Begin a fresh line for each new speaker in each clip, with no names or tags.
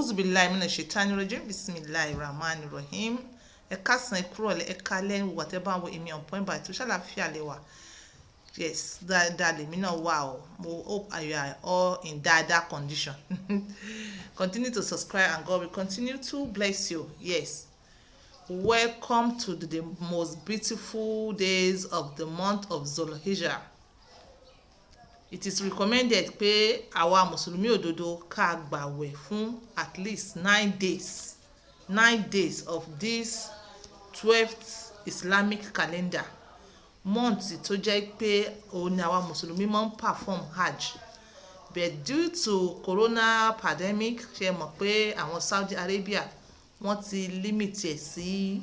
A'udhu billahi minash shaitani rajim. Bismillahir rahmanir rahim. Ẹ káàsán, ẹ kúrọ̀lẹ́, ẹ káalẹ́, whatever wo èmi on point by two ṣàlàáfíà lẹ wà. Yes, dáadáa lèmi náà wà o. Mo hope you are all in dáadáa condition. Continue to subscribe and God will continue to bless you. Yes. Welcome to the most beautiful days of the month of Dhul-hijjah. It is recommended pé àwa mùsùlùmí òdodo ká gbààwẹ̀ fún at least 9 days. 9 days of this 12th Islamic calendar. Month tó jẹ́ pé òun ni àwa mùsùlùmí máa ń perform hajj. But due to corona pandemic, ṣe mọ̀ pé àwọn Saudi Arabia wọ́n ti limit ẹ̀ sí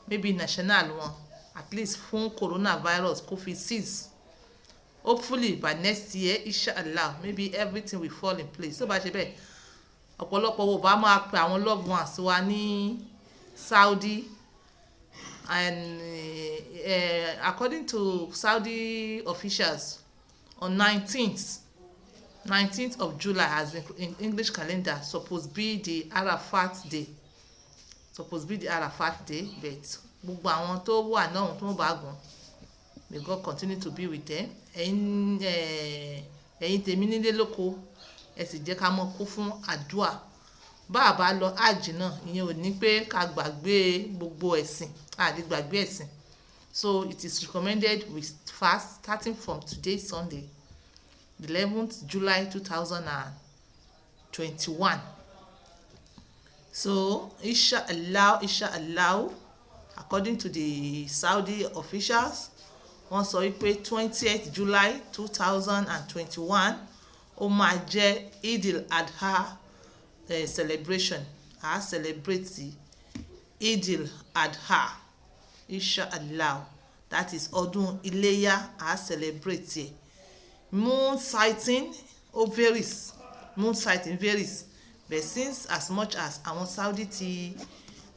maybe national wọn at least fún coronavirus kó fi cease. Hopefully by next year, inshallah, maybe everything will fall in place. So bá ṣe bẹ́ẹ̀ ọ̀pọ̀lọpọ̀ wo bá máa pe àwọn loved ones wa ní Saudi, and according to Saudi officials, on 19th of July, as in English calendar, supposed be the Arafat day. But gbogbo àwọn tó wà náà tó bá gùn, may God continue to be with them. Ẹ̀yin tèmi nílé lóko, ẹ sì jẹ́ ká mọ̀ kó fún àdúà. Bá a bá lọ hajj náà, ìyẹn ò ní pé ká gbàgbé gbogbo ẹ̀sìn, àdí gbàgbé ẹ̀sìn. So it is recommended we fast starting from today, Sunday, the 11th July 2021. So inshallah, according to the Saudi officials, wọ́n sọ wípé 20th July 2021 ó máa jẹ́ Eid al-Adha celebration. A celebrate Eid al-Adha, inshallah. That is ọdún Iléyá. A celebrate moon sighting varies. But since as much as àwọn Saudi ti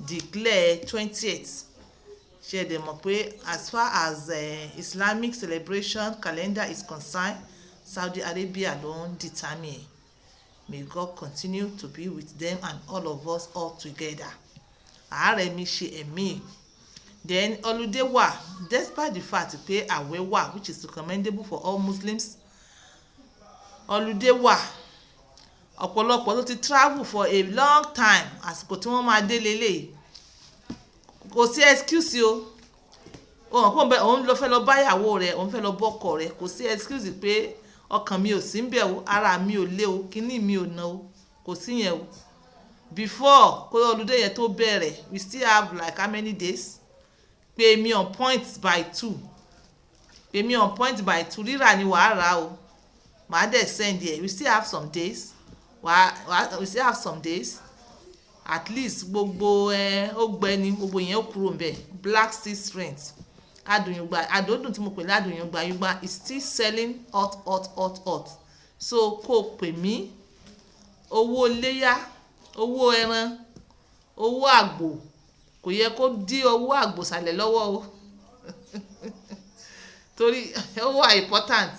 declare 20th, ṣe dẹ̀ mọ̀ pé as far as Islamic celebration calendar is concerned, Saudi Arabia ló ń determine. May God continue to be with them and all of us all together. Àárẹ̀ mi ṣe ẹ̀mí. Then holiday wà, despite the fact pé àwẹ̀ wà, which is recommendable for all Muslims. Holiday wà. Ọ̀pọ̀lọpọ̀ tó ti travel for a long time, àsìkò tí wọ́n máa dé lélẹ̀. Kò sí excuse o. Òun lọ fẹ́ lọ bá ìyàwó rẹ̀, òun fẹ́ lọ bọ́kọ rẹ̀. Kò sí excuse pé ọkàn mi ò sí ńbẹ̀ o, ara mi ò lé o, kíní mi ò ná o. Kò sí yẹn o. Before kó holiday yẹn tó bẹ̀rẹ̀, we still have like how many days? Pè mí on point by 2. Rírà ni wàá rà o. Màá dẹ̀ send ẹ̀. We still have some days. At least gbogbo ọgbẹ́ni gbogbo yẹn ó kúrò ńbẹ̀. Black Sea Strength, àdódùn tí mo pè ní àdùnyùngbà is still selling hot. So kó pè mí, owó iléyá, owó ẹran, owó àgbò kò yẹ kó dí owó àgbò sàlẹ̀ lọ́wọ́ o. Torí owó are important.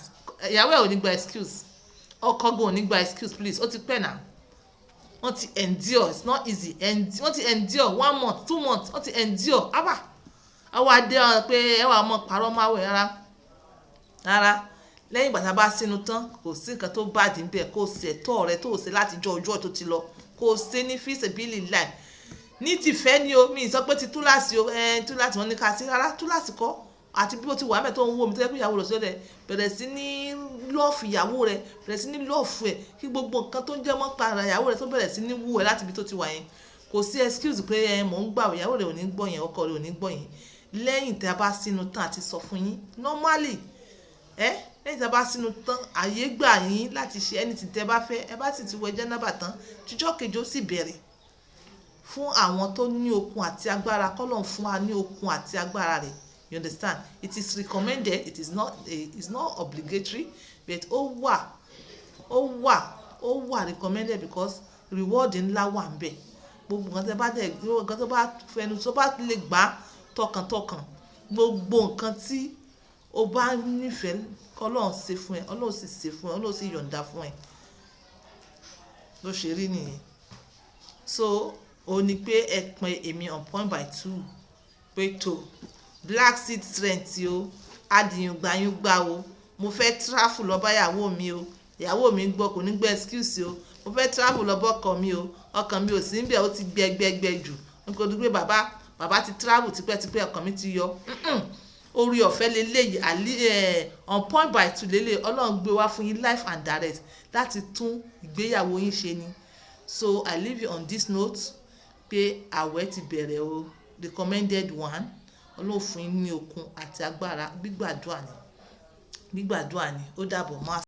Ìyàwó ẹ̀ ò ní gba excuse, ọkọ gan ò ní gba excuse, please. Ó ti pẹ́ náà. Wọ́n ti endure, it's not easy. Wọ́n ti endure 1 month, 2 months, wọ́n ti endure. Àwọn adé pé ẹ wà mọ́ parọ́ máa wẹ̀ rárá. Lẹ́yìn ìgbà tá a bá sínú tán, kò sí nǹkan tó bá dín bẹ́ẹ̀. Kó ṣe ẹ̀tọ́ rẹ tó ṣe láti jọ ọjọ́ tó ti lọ. Kó ṣe ní fisabilillah. Ní tìfẹ́ ni o, mi sọ pé ti túláàsì o, túláàsì wọn ní ká sí rárá, túláàsì kọ́. Àti bí ó ti wà mẹ́ tó ń wò mí tó yẹ kó ìyàwó rẹ̀ sọ́dẹ̀ bẹ̀rẹ̀ sí ní lọ́ọ̀fù ìyàwó rẹ̀, bẹ̀rẹ̀ sí ní lọ́ọ̀fù ẹ̀, kí gbogbo nǹkan tó ń jẹ́ mọ́ para ìyàwó rẹ̀ tó bẹ̀rẹ̀ sí ní wú ẹ̀ láti ibi tó ti wà yẹn. Kò sí excuse pé mò ń gbààwẹ̀, ìyàwó rẹ̀ ò ní gbọ́ yẹn, ọkọ rẹ̀ ò ní gbọ́ yẹn. Lẹ́yìn tí a bá sínú tán àti sọ fún yín normally, lẹ́yìn tí a bá sínú tán àyè gbà yín láti ṣe anything tẹ́ bá fẹ́. Ẹ bá sì ti wẹ̀ jánábà tán, jíjọ́ kejì ó sì bẹ̀rẹ̀. Fún àwọn tó ní okun àti agbára, k'Ọlọ́run fún wa ní okun àti agbára rẹ̀. You understand? It is recommended. It's not obligatory, but ó wà recommended because reward ńlá wà ńbẹ̀. Gbogbo nǹkan tó bá fẹnu tó bá lè gbà tọkàntọkàn, gbogbo nǹkan tí o bá nífẹ̀ẹ́ k'Ọlọ́run ṣe fún ẹ, Ọlọ́run sì ṣe fún ẹ, Ọlọ́run sì yọ̀ǹda fún ẹ. Ló ṣe rí nìyẹn. so ó ní pé ẹ pin èmi on point by 2 pé tó black seed strength o adìyàngbàyàngbà o mo fẹ́ travel lọ bá ìyàwó mi o ìyàwó mi gbọ́ kò ní gbọ́ excuse o mo fẹ́ travel lọ bọ́kọ mi o ọkàn mi ò sí níbẹ̀ ó ti gbẹgbẹgbẹ jù nítorí pé bàbá ti travel tipẹ́tipẹ́ ọkàn mi ti yọ orí ọ̀fẹ́ leléyìí on point by 2 lélẹ̀ ọlọ́run gbé wá fún yín life and direct láti tún ìgbéyàwó yín ṣe ni. So I leave you on this note pé àwẹ̀ ti bẹ̀rẹ̀ o recommended one ọlọ́run fún yín ní okun àti agbára gbígbàdúrà ni ó dàbọ̀ mọ́